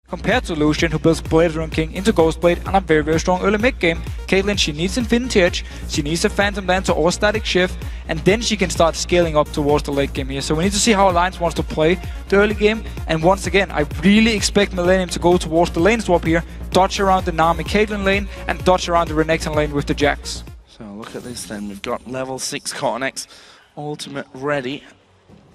Compared to Lucian, who builds Blade Rune King into Ghostblade and a very, very strong early mid game, Caitlyn, she needs Infinity Edge, she needs a Phantom Dancer or Static Shift, and then she can start scaling up towards the late game here. So we need to see how Alliance wants to play the early game. And once again, I really expect Millenium to go towards the lane swap here, dodge around the Nami Caitlyn lane, and dodge around the Renekton lane with the Jax. So look at this then, we've got level 6 Kottenx ultimate ready.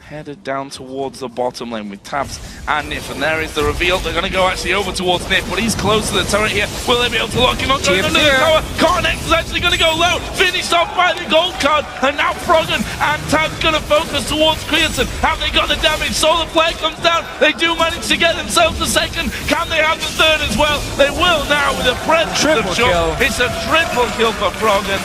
Headed down towards the bottom lane with Tabzz and Nyph, and there is the reveal. They're going to go actually over towards Nyph, but he's close to the turret here. Will they be able to lock him up? Going under the tower. Kottenx is actually going to go low, finished off by the gold card, and now Froggen and Tabzz going to focus towards Creaton. Have they got the damage? Solar Flare comes down. They do manage to get themselves the second. Can they have the third as well? They will now with a presence of shock. It's a triple kill for Froggen,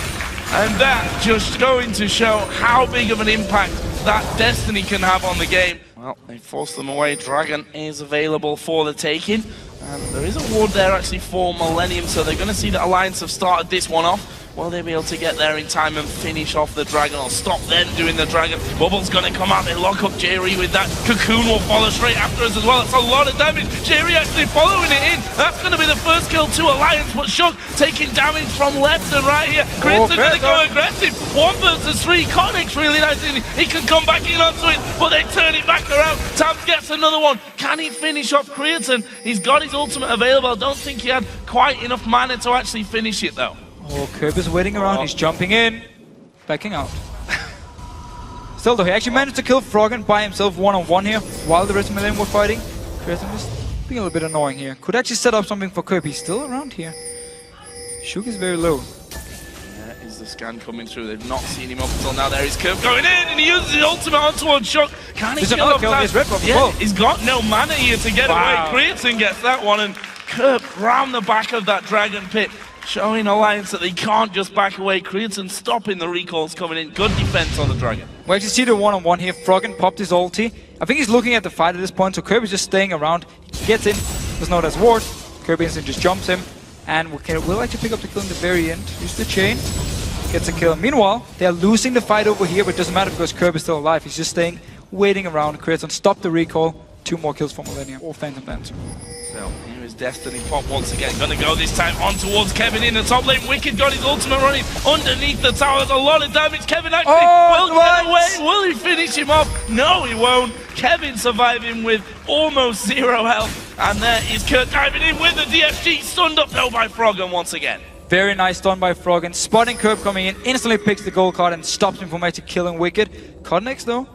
and that just going to show how big of an impact that Destiny can have on the game. Well, they forced them away. Dragon is available for the taking. And there is a ward there actually for Millenium, so they're going to see that Alliance have started this one off. Will they be able to get there in time and finish off the Dragon, or stop them doing the Dragon? Bubble's going to come out, they lock up Jree with that. Cocoon will follow straight after us as well. That's a lot of damage. Jree actually following it in. That's going to be the first kill to Alliance, but Shook taking damage from left and right here. Creaton going to go aggressive. 1 versus 3. Kottenx really nice. He can come back in onto it, but they turn it back around. Tabzz gets another one. Can he finish off Creaton? He's got his ultimate available. I don't think he had quite enough mana to actually finish it though. Oh, Kerp is waiting around, he's jumping in, backing out. Still though, he actually managed to kill Froggen by himself one-on-one here, while the rest of Millenium were fighting. Creaton is being a little bit annoying here. Could actually set up something for Kerp, he's still around here. Shook is very low. There is the scan coming through, they've not seen him up until now. There is Kerp going in, and he uses his ultimate on towards Shook. Can he kill him? Yeah, he's got no mana here to get away. Creaton gets that one, and Kerp round the back of that Dragon Pit, showing Alliance that they can't just back away. Creaton stopping the recalls coming in. Good defense on the Dragon. We actually see the one-on-one here. Froggen popped his ulti. I think he's looking at the fight at this point, so Kerp is just staying around. He gets in, doesn't know that's ward. Kerp instant just jumps him, and we'll actually pick up the kill in the very end. Use the chain, gets a kill. Meanwhile, they're losing the fight over here, but it doesn't matter because Kerp is still alive. He's just staying, waiting around. Creaton stopped the recall. 2 more kills for Millenium or Phantom Dancer. So here is Destiny Pop once again. Gonna go this time on towards Kevin in the top lane. Wickd got his ultimate running underneath the tower. There's a lot of damage. Kevin actually will get away. Will he finish him off? No, he won't. Kevin surviving with almost 0 health. And there is Kerp diving in with the DFG. Stunned up though by Froggen once again. Very nice stun by Froggen. Spotting Kerp coming in, instantly picks the gold card and stops him from actually killing Wickd. Kottenx though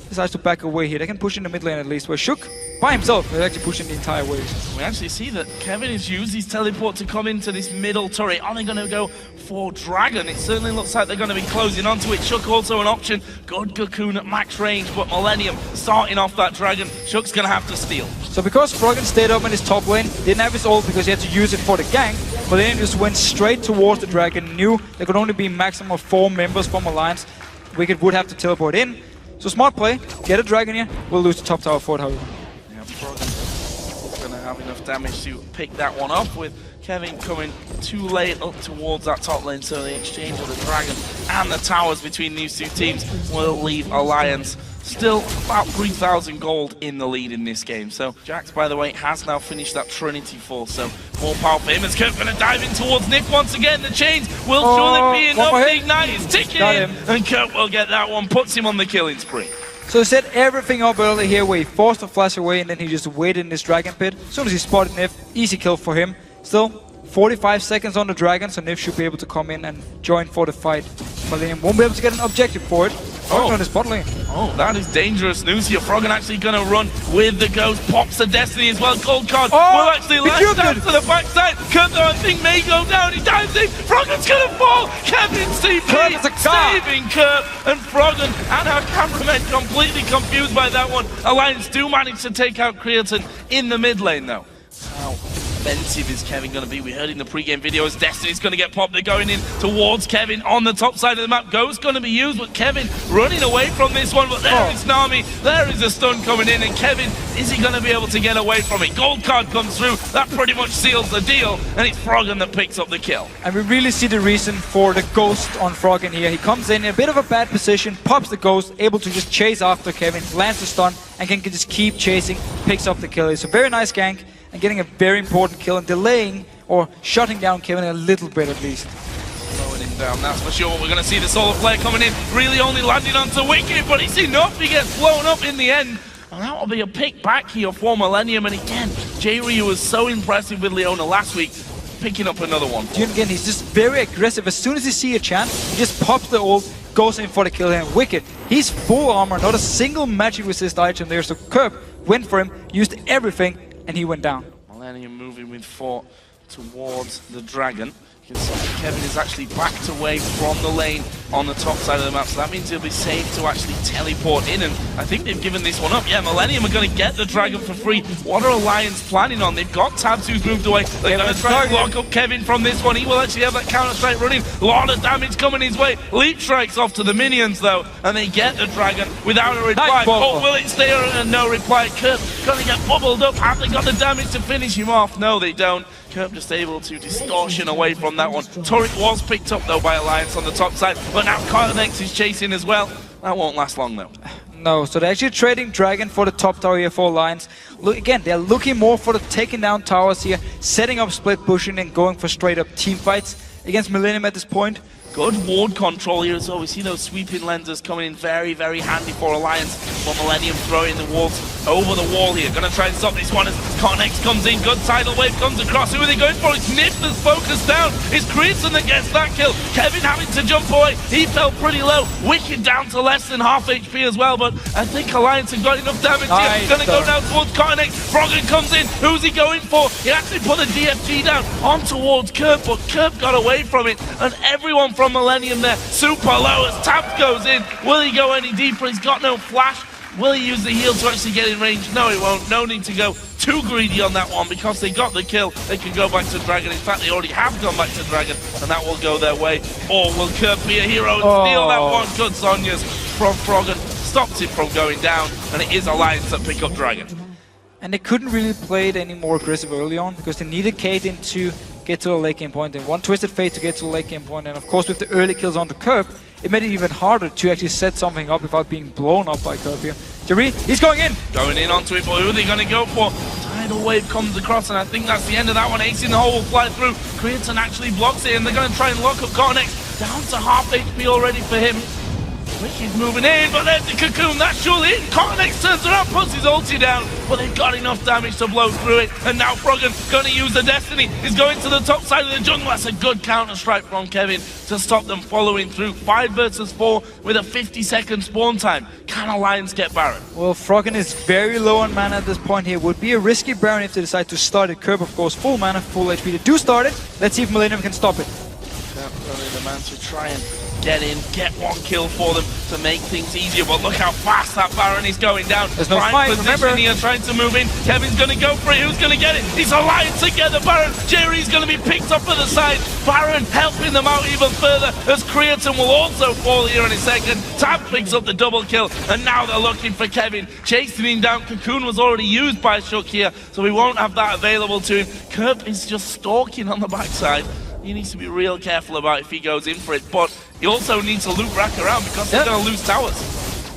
decides to back away here. They can push in the mid lane at least, where Shook by himself is actually pushing the entire wave. We actually see that Kevin has used his teleport to come into this middle turret. Are they going to go for Dragon? It certainly looks like they're going to be closing onto it. Shook also an option. Good Cocoon at max range, but Millenium starting off that Dragon. Shook's going to have to steal. So because Froggen stayed up in his top lane, didn't have his ult because he had to use it for the gank, but then he just went straight towards the Dragon, knew there could only be maximum of 4 members from Alliance. Wickd would have to teleport in. So smart play, get a Dragon here, we'll lose the top tower for it, however. Yeah, Froggen's going to have enough damage to pick that one up, with Kevin coming too late up towards that top lane, so the exchange of the Dragon and the towers between these 2 teams will leave Alliance still about 3,000 gold in the lead in this game. So Jax, by the way, has now finished that Trinity Force, so more power for him as Kerp going to dive in towards Nyph once again. The chains will surely be enough. The ignite is ticking in, and Kerp will get that one, puts him on the killing spree. So he set everything up early here where he forced the flash away and then he just waited in this Dragon Pit. As soon as he spotted Nyph, easy kill for him. Still, 45 seconds on the Dragon, so Nyph should be able to come in and join for the fight. Millenium won't be able to get an objective for it. On his bot lane. Oh, that is dangerous news here. Froggen actually going to run with the Ghost. Pops the Destiny as well. Gold card will actually lash down to the backside. Kerp, I think, may go down. He dives in. Froggen's going to fall. Kevin's TP saving Kerp. And Froggen and our cameraman completely confused by that one. Alliance do manage to take out Creaton in the mid lane, though. How expensive is Kevin going to be? We heard in the pre-game videos, Destiny's going to get popped. They're going in towards Kevin on the top side of the map. Ghost going to be used, but Kevin running away from this one. But there is Nami. There is a stun coming in, and Kevin, is he going to be able to get away from it? Gold card comes through. That pretty much seals the deal, and it's Froggen that picks up the kill. And we really see the reason for the Ghost on Froggen here. He comes in a bit of a bad position, pops the Ghost, able to just chase after Kevin, lands the stun, and can just keep chasing, picks up the kill. It's a very nice gank. and getting a very important kill and delaying or shutting down Kevin a little bit at least. Slowing him down, that's for sure. We're going to see the solar flare coming in, really only landing onto Wickd, but it's enough. He gets blown up in the end. And that will be a pick back here for Millenium. And again, Jree was so impressive with Leona last week, picking up another one. Again, he's just very aggressive. As soon as he sees a chance, he just pops the ult, goes in for the kill here. Wickd, he's full armor, not a single magic resist item there. So Kerp went for him, used everything, and he went down. Millenium moving with 4 towards the dragon. You can see Kevin is actually backed away from the lane on the top side of the map, so that means he'll be safe to actually teleport in, and I think they've given this one up. Yeah, Millenium are going to get the dragon for free. What are Alliance planning on? They've got Tabzz who's moved away. They're going to try and lock up Kevin from this one. He will actually have that counter-strike running. A lot of damage coming his way. Leap strikes off to the minions, though, and they get the dragon without a reply. Oh, will it stay or no reply? Kerp going to get bubbled up. Have they got the damage to finish him off? No, they don't. Kerp just able to distortion away from that one. Turret was picked up though by Alliance on the top side, but now Kottenx is chasing as well. That won't last long though. No, so they're actually trading Dragon for the top tower here for Alliance. Look, again, they're looking more for the taking down towers here, setting up split pushing and going for straight up team fights against Millenium at this point. Good ward control here as well. We see those sweeping lenses coming in very, very handy for Alliance. For Millenium throwing the walls over the wall here. Gonna try and stop this one as Kottenx comes in. Good tidal wave comes across. Who are they going for? It's Nyph that's focused down. It's Creaton that gets that kill. Kevin having to jump away. He fell pretty low. Wickd down to less than half HP as well, but I think Alliance have got enough damage here. Gonna go down towards Kottenx. Froggen comes in. Who's he going for? He actually put a DFG down on towards Kerp, but Kerp got away from it, and everyone from Millenium there super low as Tabzz goes in. Will he go any deeper? He's got no flash. Will he use the heal to actually get in range? No, he won't. No need to go too greedy on that one because they got the kill. They can go back to Dragon. In fact, they already have gone back to Dragon, and that will go their way. Or will Kerp be a hero and steal that one? Good Sonya's from Froggen. Stops it from going down, and it is Alliance that pick up Dragon. And they couldn't really play it any more aggressive early on because they needed Caitlyn to get to the late game point and one Twisted Fate to get to the late game point. And of course, with the early kills on the Kerp, it made it even harder to actually set something up without being blown up by Kerp here. Jree, he's going in! Going in onto it, but who are they going to go for? Tidal wave comes across, and I think that's the end of that one. Ace in the hole will fly through. Creaton actually blocks it, and they're going to try and lock up Kottenx. Down to half HP already for him. Wickd's moving in, but there's the cocoon, that's surely it. Kottenx turns around, puts his ulti down, but they've got enough damage to blow through it. And now Froggen going to use the Destiny. He's going to the top side of the jungle. That's a good counter-strike from Kevin to stop them following through. 5 versus 4 with a 50-second spawn time. Can Alliance get Baron? Well, Froggen is very low on mana at this point here. Would be a risky Baron if they decide to start it. Kerp, of course, full mana, full HP. They do start it. Let's see if Millenium can stop it. Only the man to try and get in, get one kill for them to make things easier, but look how fast that Baron is going down. There's no fight, remember. Here, trying to move in. Kevin's going to go for it. Who's going to get it? It's Alliance to get the Baron. Jree's going to be picked up at the side. Baron helping them out even further as Creaton will also fall here in a second. Tabzz picks up the double kill, and now they're looking for Kevin. Chasing him down. Cocoon was already used by Shook here, so we won't have that available to him. Kerp is just stalking on the backside. He needs to be real careful about if he goes in for it, but he also needs to loop back around because they're going to lose towers.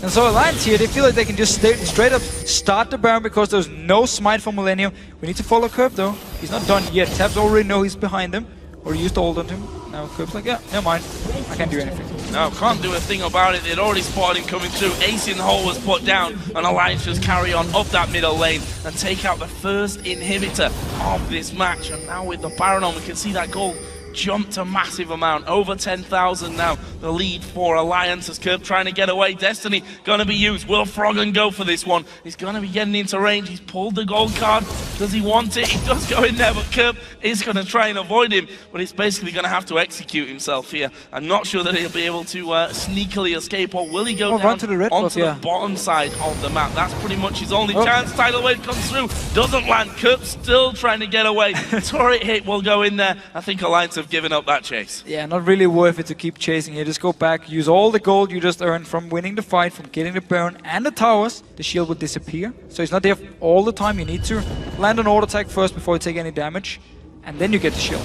And so Alliance here, they feel like they can just straight up start the Baron because there's no smite for Millenium. We need to follow Kerp though. He's not done yet. Tabzz already know he's behind him, or he used to hold on to him. Now Kerp's like, yeah, never mind. I can't do anything. No, can't do a thing about it. They'd already spotted him coming through. Ace in the hole was put down, and Alliance just carry on up that middle lane and take out the first inhibitor of this match. And now with the Baron on, we can see that goal jumped a massive amount, over 10,000 now. The lead for Alliance as Kerp trying to get away. Destiny going to be used. Will Froggen go for this one? He's going to be getting into range. He's pulled the gold card. Does he want it? He does go in there, but Kerp is going to try and avoid him, but he's basically going to have to execute himself here. I'm not sure that he'll be able to sneakily escape, or will he go down to the red onto the bottom side of the map? That's pretty much his only chance. Tidal wave comes through, doesn't land. Kerp still trying to get away. Turret hit will go in there. I think Alliance have given up that chase. Yeah, not really worth it to keep chasing here. Just go back, use all the gold you just earned from winning the fight, from getting the Baron and the towers. The shield will disappear, so he's not there all the time. You need to land an auto attack first before you take any damage, and then you get the shield.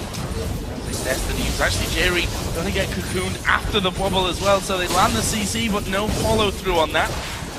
Destiny is actually Jree going to get cocooned after the bubble as well, so they land the CC, but no follow through on that.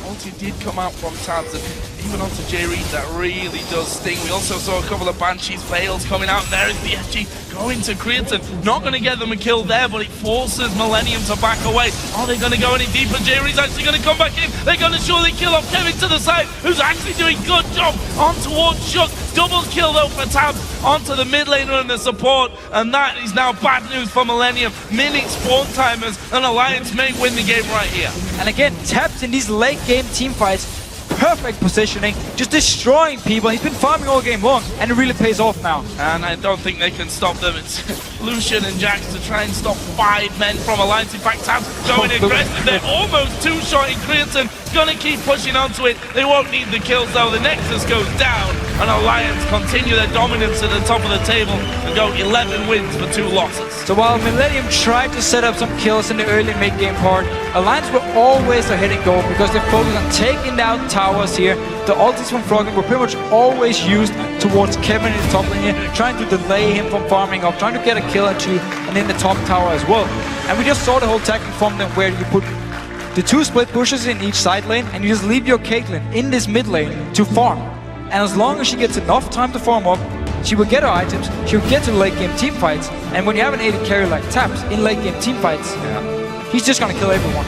Ulti did come out from Tabzz, and even onto Jree, that really does sting. We also saw a couple of Banshees fails coming out, and there is the FG going to Creaton. Not going to get them a kill there, but it forces Millenium to back away. Are they going to go any deeper? Jree's actually going to come back in. They're going to surely kill off Kevin to the side, who's actually doing good job on towards Shook. Double kill though for Tabzz onto the mid laner and the support, and that is now bad news for Millenium. Mini spawn timers, and Alliance may win the game right here. And again, Tabzz in these late game team fights, perfect positioning, just destroying people. He's been farming all game long, and it really pays off now. And I don't think they can stop them. It's Lucian and Jax to try and stop 5 men from Alliance. In fact, Tabzz going aggressive. They're almost two-shotting Creaton. Gonna keep pushing onto it. They won't need the kills though. The Nexus goes down, and Alliance continue their dominance at the top of the table and go 11 wins for 2 losses. So while Millenium tried to set up some kills in the early mid-game part, Alliance were always ahead and go because they focused on taking down towers here. The ultis from Froggen were pretty much always used towards Kevin in the top lane here, trying to delay him from farming up, trying to get a kill or two, and in the top tower as well. And we just saw the whole tactic from them where you put the 2 split pushes in each side lane, and you just leave your Caitlyn in this mid lane to farm. And as long as she gets enough time to farm up, she will get her items, she will get to late game team fights, and when you have an AD carry like Tabzz in late game team fights, he's just gonna kill everyone.